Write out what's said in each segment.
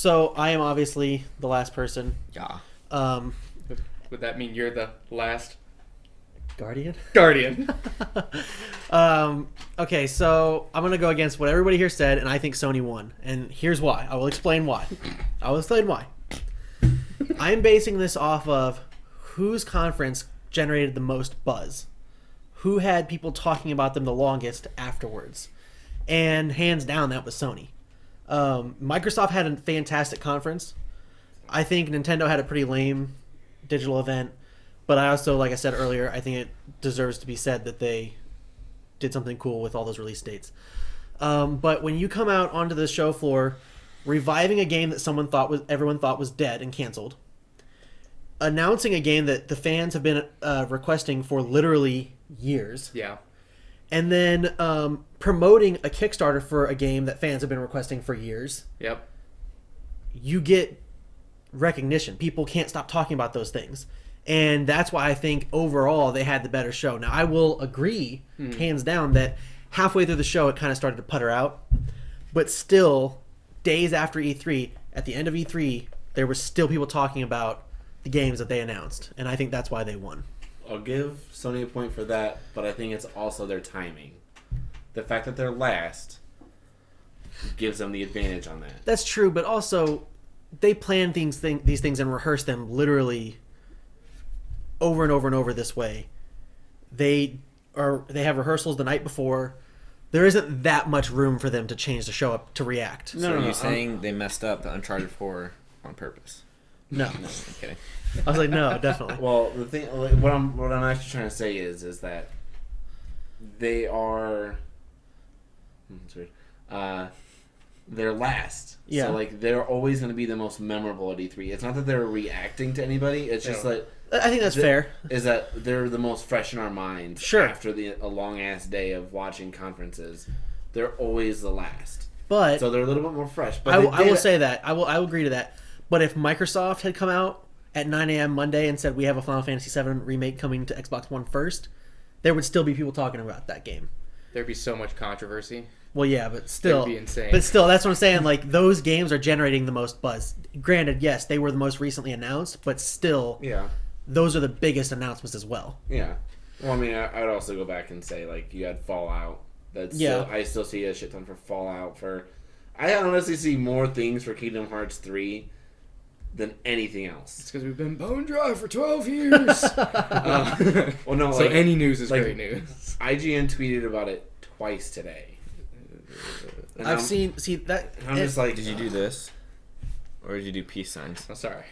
So I am obviously the last person. Yeah. Would that mean you're the last Guardian? guardian? Okay, so I'm going to go against what everybody here said, and I think Sony won. And here's why. I will explain why. I'm basing this off of whose conference generated the most buzz. Who had people talking about them the longest afterwards. And hands down, that was Sony. Microsoft had a fantastic conference. I think Nintendo had a pretty lame digital event. But I also, like I said earlier, I think it deserves to be said that they did something cool with all those release dates. But when you come out onto the show floor, reviving a game that everyone thought was dead and canceled, announcing a game that the fans have been requesting for literally years, Yeah. and then promoting a Kickstarter for a game that fans have been requesting for years, Yep. you get recognition. People can't stop talking about those things. And that's why I think overall they had the better show. Now, I will agree, hands down, that halfway through the show it kind of started to putter out. But still, days after E3, at the end of E3, there were still people talking about the games that they announced. And I think that's why they won. I'll give Sony a point for that, but I think it's also their timing. The fact that they're last gives them the advantage on that. That's true, but also they plan these things and rehearse them literally over and over and over this way. They have rehearsals the night before. There isn't that much room for them to change the show up to react. So are you saying they messed up the Uncharted 4 on purpose? No. No, I'm kidding. I was like, no, definitely. Well, the thing, what I'm actually trying to say is that they are. It's weird. They're last. Yeah. So like they're always going to be the most memorable at E3. It's not that they're reacting to anybody. It's just that. I think that's fair. Is that they're the most fresh in our minds. Sure. After a long ass day of watching conferences, they're always the last. But So they're a little bit more fresh. But I will say that. I will agree to that. But if Microsoft had come out at 9 a.m. Monday and said we have a Final Fantasy VII remake coming to Xbox One first, there would still be people talking about that game. There'd be so much controversy. Well, yeah, but still, That'd be insane. But still, that's what I'm saying. Like those games are generating the most buzz. Granted, yes, they were the most recently announced, but still, Yeah. those are the biggest announcements as well. Yeah. Well, I mean, I would also go back and say, like, you had Fallout. I still see a shit ton for Fallout. I honestly see more things for Kingdom Hearts 3 than anything else. It's because we've been bone dry for 12 years. Well, no, So like, any news is like, great news. IGN tweeted about it twice today. And I've seen that. I'm just like, Did you do this? Or did you do peace signs? I'm sorry.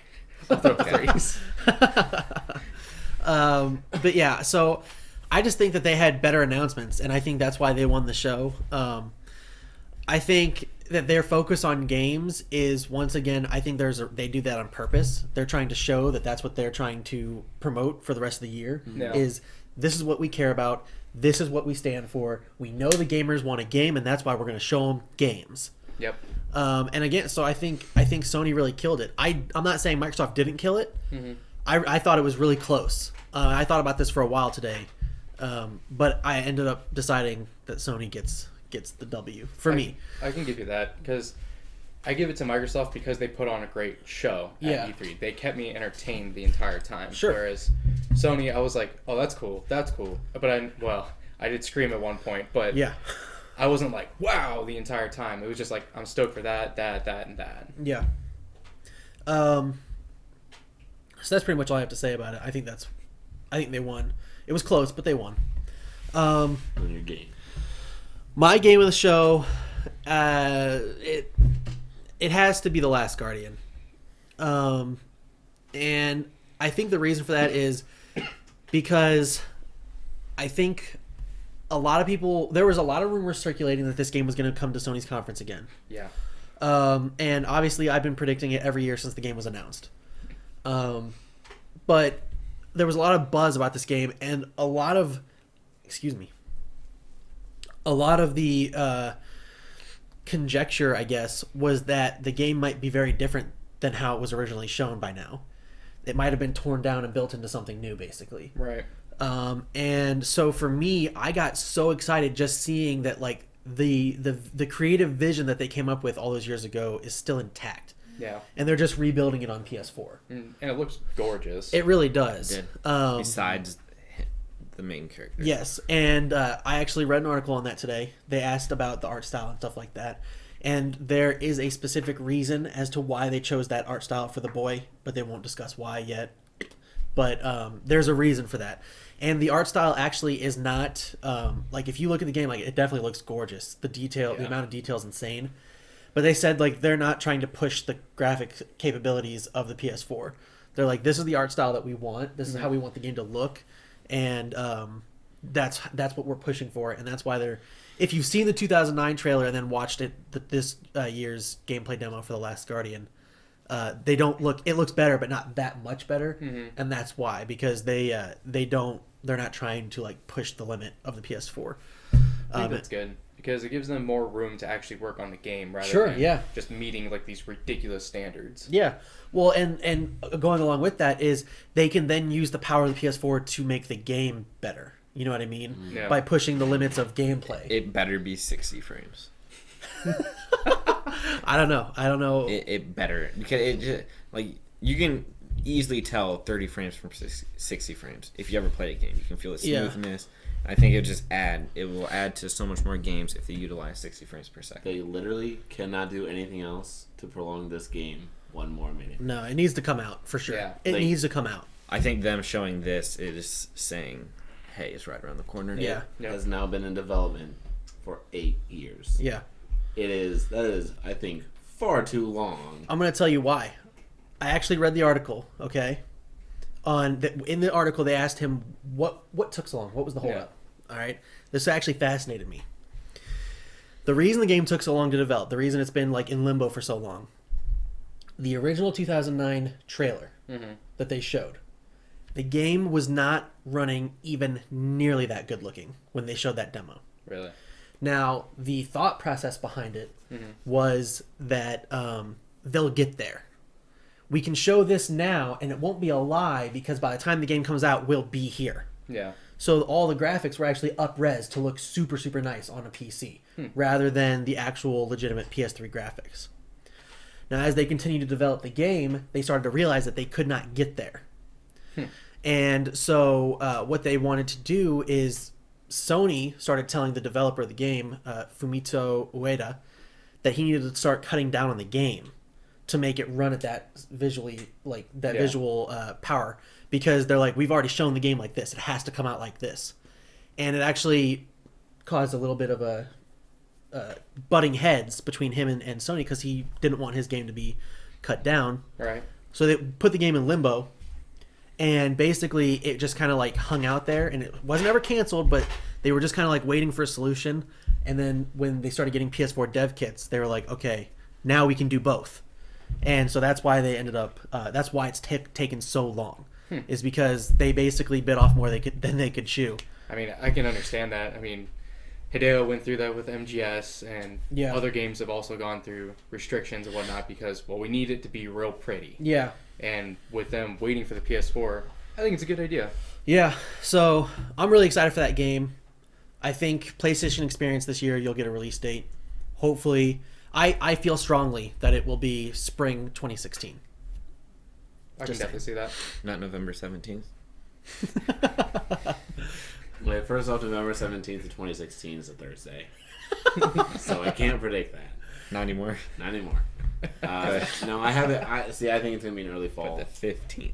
I'll throw up threes. But yeah, so I just think that they had better announcements, and I think that's why they won the show. I think that their focus on games is, once again, I think they do that on purpose. They're trying to show that that's what they're trying to promote for the rest of the year. Yeah. Is this is what we care about. This is what we stand for. We know the gamers want a game, and that's why we're going to show them games. Yep. And again, so I think Sony really killed it. I'm not saying Microsoft didn't kill it. Mm-hmm. I thought it was really close. I thought about this for a while today, but I ended up deciding that Sony gets the W for me. I can give you that because I give it to Microsoft because they put on a great show at E3. They kept me entertained the entire time. Sure. Whereas Sony, I was like, oh, that's cool. But I did scream at one point, but Yeah. I wasn't like, wow, the entire time. It was just like, I'm stoked for that, and that. Yeah. So that's pretty much all I have to say about it. I think they won. It was close, but they won. on your game. My game of the show, it has to be The Last Guardian. And I think the reason for that is because I think there was a lot of rumors circulating that this game was going to come to Sony's conference again. Yeah. And obviously I've been predicting it every year since the game was announced. But there was a lot of buzz about this game, and a lot of the conjecture, I guess, was that the game might be very different than how it was originally shown by now. It might have been torn down and built into something new, basically. Right. And so for me, I got so excited just seeing that, like, the creative vision that they came up with all those years ago is still intact. Yeah. And they're just rebuilding it on PS4. And it looks gorgeous. It really does. Besides the main character. Yes, and I actually read an article on that today. They asked about the art style and stuff like that. And there is a specific reason as to why they chose that art style for the boy, but they won't discuss why yet. But there's a reason for that. And the art style actually is not like if you look at the game, like it definitely looks gorgeous. The amount of detail is insane. But they said like they're not trying to push the graphic capabilities of the PS4. They're like, this is the art style that we want. This is how we want the game to look, and that's what we're pushing for. And that's why they're. If you've seen the 2009 trailer and then watched this year's gameplay demo for The Last Guardian, they don't look. It looks better, but not that much better, and that's why, because they're not trying to like push the limit of the PS4. I think that's good because it gives them more room to actually work on the game rather than just meeting like these ridiculous standards. Yeah, well, and going along with that is they can then use the power of the PS4 to make the game better. You know what I mean? Yeah. By pushing the limits of gameplay. It better be 60 frames. I don't know. It better, because it just, like, you can easily tell 30 frames from 60 frames. If you ever play a game, you can feel the smoothness. I think it will add to so much more games if they utilize 60 frames per second. They literally cannot do anything else to prolong this game one more minute. No, it needs to come out for sure. Yeah. It needs to come out. I think them showing this is saying, hey, it's right around the corner. Yeah. It has now been in development for 8 years. Yeah. That is, I think, far too long. I'm going to tell you why. I actually read the article, okay? In the article, they asked him, what took so long? What was the holdup? All right? This actually fascinated me. The reason the game took so long to develop, the reason it's been like in limbo for so long, the original 2009 trailer that they showed, the game was not running even nearly that good looking when they showed that demo. Really? Now, the thought process behind it was that they'll get there. We can show this now, and it won't be a lie, because by the time the game comes out, we'll be here. Yeah. So all the graphics were actually up-res to look super, super nice on a PC, rather than the actual legitimate PS3 graphics. Now, as they continued to develop the game, they started to realize that they could not get there. And so what they wanted to do is Sony started telling the developer of the game, Fumito Ueda, that he needed to start cutting down on the game to make it run at that visual power, because they're like, we've already shown the game like this, it has to come out like this. And it actually caused a little bit of a butting heads between him and Sony, because he didn't want his game to be cut down. Right. So they put the game in limbo, and basically it just kind of like hung out there, and it wasn't ever canceled, but they were just kind of like waiting for a solution. And then when they started getting PS4 dev kits, they were like, okay, now we can do both. And so that's why they ended up that's why it's taken so long, is because they basically bit off more than they could chew. I mean, I can understand that. I mean, Hideo went through that with MGS, and other games have also gone through restrictions and whatnot because, well, we need it to be real pretty. Yeah. And with them waiting for the PS4, I think it's a good idea. Yeah, so I'm really excited for that game. I think PlayStation Experience this year, you'll get a release date. Hopefully, I feel strongly that it will be spring 2016. I can definitely see that. Not November 17th. Wait, first off, November 17th of 2016 is a Thursday. So I can't predict that. Not anymore. Not anymore. No, I have it. I think it's going to be an early fall. But the 15th.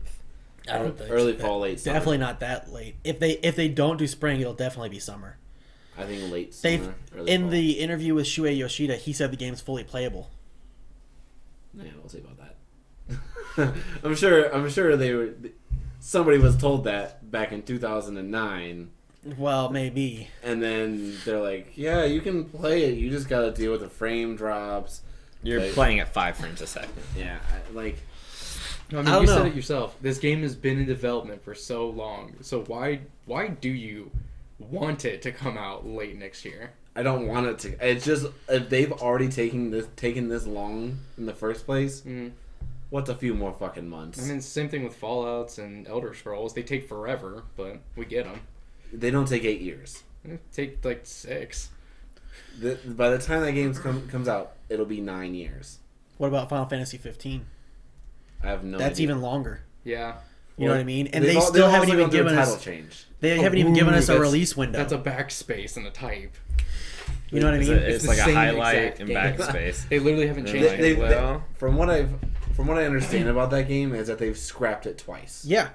I don't think early fall, late summer. Definitely not that late. If they don't do spring, it'll definitely be summer. I think late summer. In fall. the interview with Shuei Yoshida, he said the game's fully playable. Yeah, we'll see about that. I'm sure they were. Somebody was told that back in 2009. Well, maybe. And then they're like, "Yeah, you can play it. You just got to deal with the frame drops." You're playing at 5 frames a second. Yeah, like. No, I mean, you said it yourself. This game has been in development for so long. So why do you want it to come out late next year? I don't want it to. It's just, if they've already taken this long in the first place, what's a few more fucking months? I mean, same thing with Fallouts and Elder Scrolls. They take forever, but we get them. They don't take 8 years. They take like 6. By the time that game comes out, it'll be 9 years. What about Final Fantasy 15? I have no. That's idea. even longer. Yeah. You know what I mean? And they still haven't even given us title change. They haven't even given us a release window. That's a backspace and a type. You know what I mean? It's like a highlight and backspace. They literally haven't changed it. From what I understand about that game is that they've scrapped it twice. Yeah.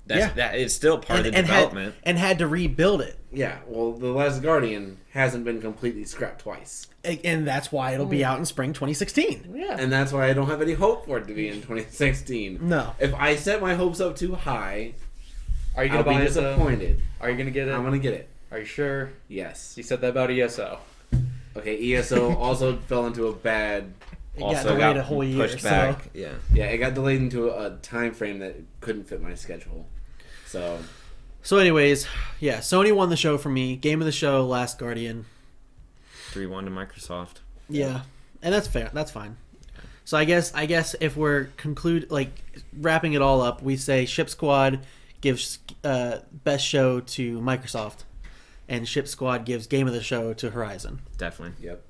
That is still part of the development. And had to rebuild it. Yeah, well, The Last Guardian hasn't been completely scrapped twice. And that's why it'll be out in spring 2016. Yeah. And that's why I don't have any hope for it to be in 2016. No. If I set my hopes up too high, Are you gonna I'll be disappointed. Are you gonna get it? I'm gonna get it. Are you sure? Yes. You said that about ESO. Okay, ESO also fell into a bad... It got delayed a whole year. Pushed back. So. Yeah. Yeah, it got delayed into a time frame that couldn't fit my schedule. So anyways, yeah, Sony won the show for me. Game of the show, Last Guardian. 3-1 to Microsoft. Yeah. And that's fair. That's fine. So I guess if we're wrapping it all up, we say Ship Squad gives best show to Microsoft, and Ship Squad gives Game of the Show to Horizon. Definitely. Yep.